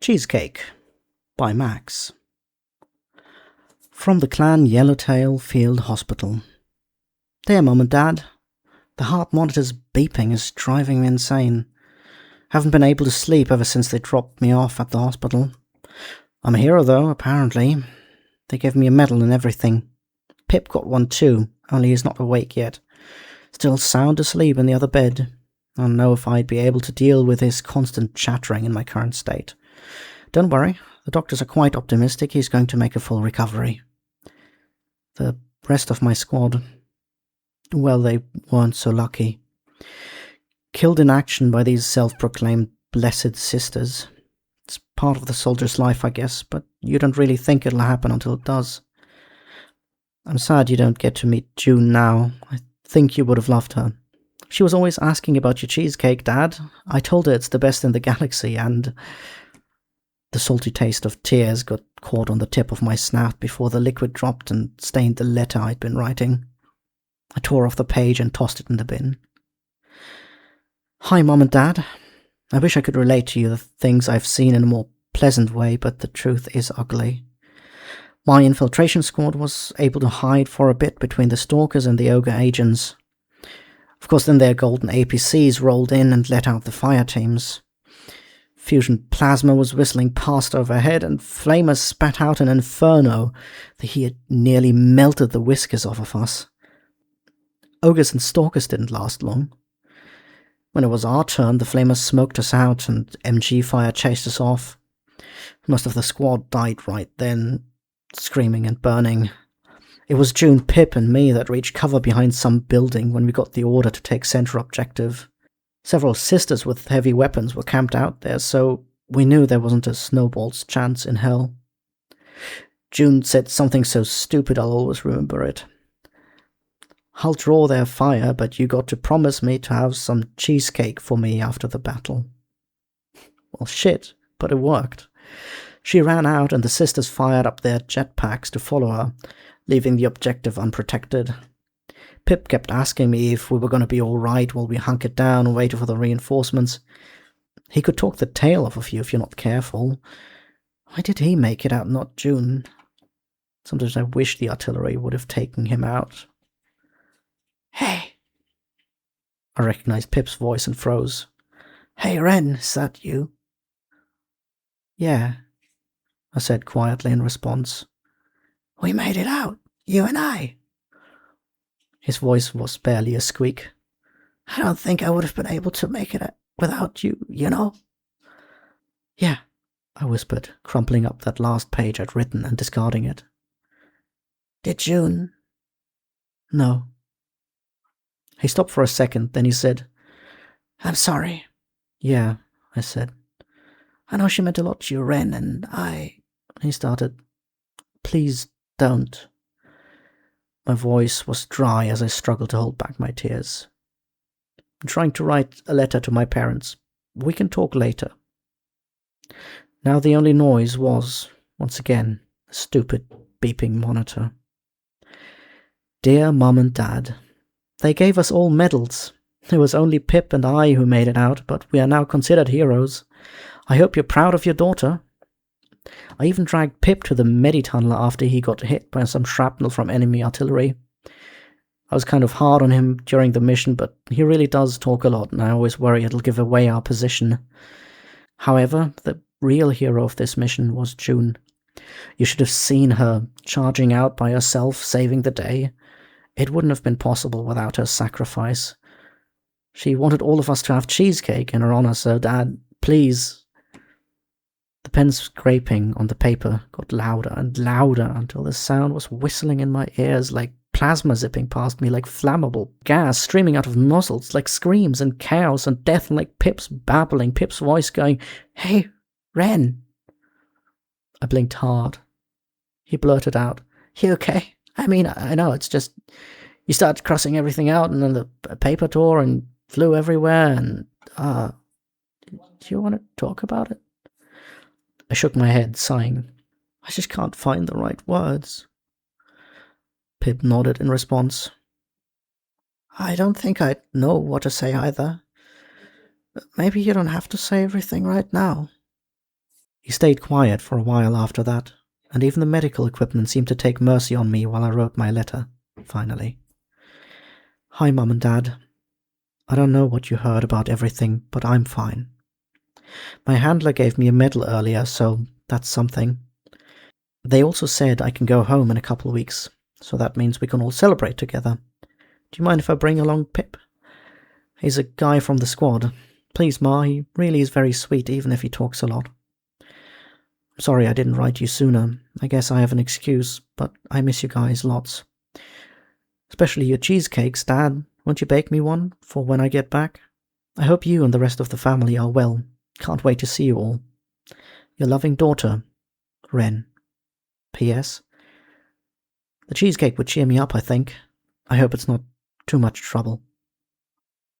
Cheesecake by Max. From the Clan Yellowtail Field Hospital. Dear Mum and Dad, the heart monitor's beeping is driving me insane. Haven't been able to sleep ever since they dropped me off at the hospital. I'm a hero though, apparently. They gave me a medal and everything. Pip got one too, only he's not awake yet. Still sound asleep in the other bed. I don't know if I'd be able to deal with his constant chattering in my current state. Don't worry, the doctors are quite optimistic he's going to make a full recovery. The rest of my squad, well, they weren't so lucky. Killed in action by these self-proclaimed blessed sisters. It's part of the soldier's life, I guess, but you don't really think it'll happen until it does. I'm sad you don't get to meet June now. I think you would have loved her. She was always asking about your cheesecake, Dad. I told her it's the best in the galaxy, and the salty taste of tears got caught on the tip of my snout before the liquid dropped and stained the letter I'd been writing. I tore off the page and tossed it in the bin. Hi, Mom and Dad. I wish I could relate to you the things I've seen in a more pleasant way, but the truth is ugly. My infiltration squad was able to hide for a bit between the stalkers and the ogre agents. Of course, then their golden APCs rolled in and let out the fire teams. Fusion plasma was whistling past overhead, and Flamer spat out an inferno that he had nearly melted the whiskers off of us. Ogres and stalkers didn't last long. When it was our turn, the Flamers smoked us out, and MG fire chased us off. Most of the squad died right then, screaming and burning. It was June, Pip, and me that reached cover behind some building when we got the order to take center objective. Several sisters with heavy weapons were camped out there, so we knew there wasn't a snowball's chance in hell. June said something so stupid I'll always remember it. I'll draw their fire, but you got to promise me to have some cheesecake for me after the battle. Well, shit, but it worked. She ran out and the sisters fired up their jetpacks to follow her, leaving the objective unprotected. Pip kept asking me if we were going to be alright while we hunkered down and waited for the reinforcements. He could talk the tail off of you if you're not careful. Why did he make it out, not June? Sometimes I wish the artillery would have taken him out. Hey! I recognized Pip's voice and froze. Hey, Ren, is that you? Yeah, I said quietly in response. We made it out, you and I. His voice was barely a squeak. I don't think I would have been able to make it without you, you know? Yeah, I whispered, crumpling up that last page I'd written and discarding it. Did June? No. He stopped for a second, then he said, I'm sorry. Yeah, I said. I know she meant a lot to you, Ren, and I... He started. Please don't. My voice was dry as I struggled to hold back my tears. I'm trying to write a letter to my parents. We can talk later. Now the only noise was, once again, a stupid beeping monitor. Dear Mum and Dad, they gave us all medals. It was only Pip and I who made it out, but we are now considered heroes. I hope you're proud of your daughter. I even dragged Pip to the meditunnel after he got hit by some shrapnel from enemy artillery. I was kind of hard on him during the mission, but he really does talk a lot, and I always worry it'll give away our position. However, the real hero of this mission was June. You should have seen her charging out by herself, saving the day. It wouldn't have been possible without her sacrifice. She wanted all of us to have cheesecake in her honor, so Dad, please. The pen scraping on the paper got louder and louder until the sound was whistling in my ears like plasma zipping past me, like flammable gas streaming out of nozzles, like screams and chaos and death, and like Pip's babbling, Pip's voice going, Hey, Ren. I blinked hard. He blurted out, You okay? I mean, I know, it's just, you started crossing everything out and then the paper tore and flew everywhere and, do you want to talk about it? I shook my head, sighing. I just can't find the right words. Pip nodded in response. I don't think I know what to say either. Maybe you don't have to say everything right now. He stayed quiet for a while after that, and even the medical equipment seemed to take mercy on me while I wrote my letter, finally. Hi, Mum and Dad. I don't know what you heard about everything, but I'm fine. My handler gave me a medal earlier, so that's something. They also said I can go home in a couple of weeks, so that means we can all celebrate together. Do you mind if I bring along Pip? He's a guy from the squad. Please, Ma, he really is very sweet, even if he talks a lot. I'm sorry I didn't write you sooner. I guess I have an excuse, but I miss you guys lots. Especially your cheesecakes, Dad. Won't you bake me one for when I get back? I hope you and the rest of the family are well. Can't wait to see you all. Your loving daughter, Ren. P.S. The cheesecake would cheer me up, I think. I hope it's not too much trouble.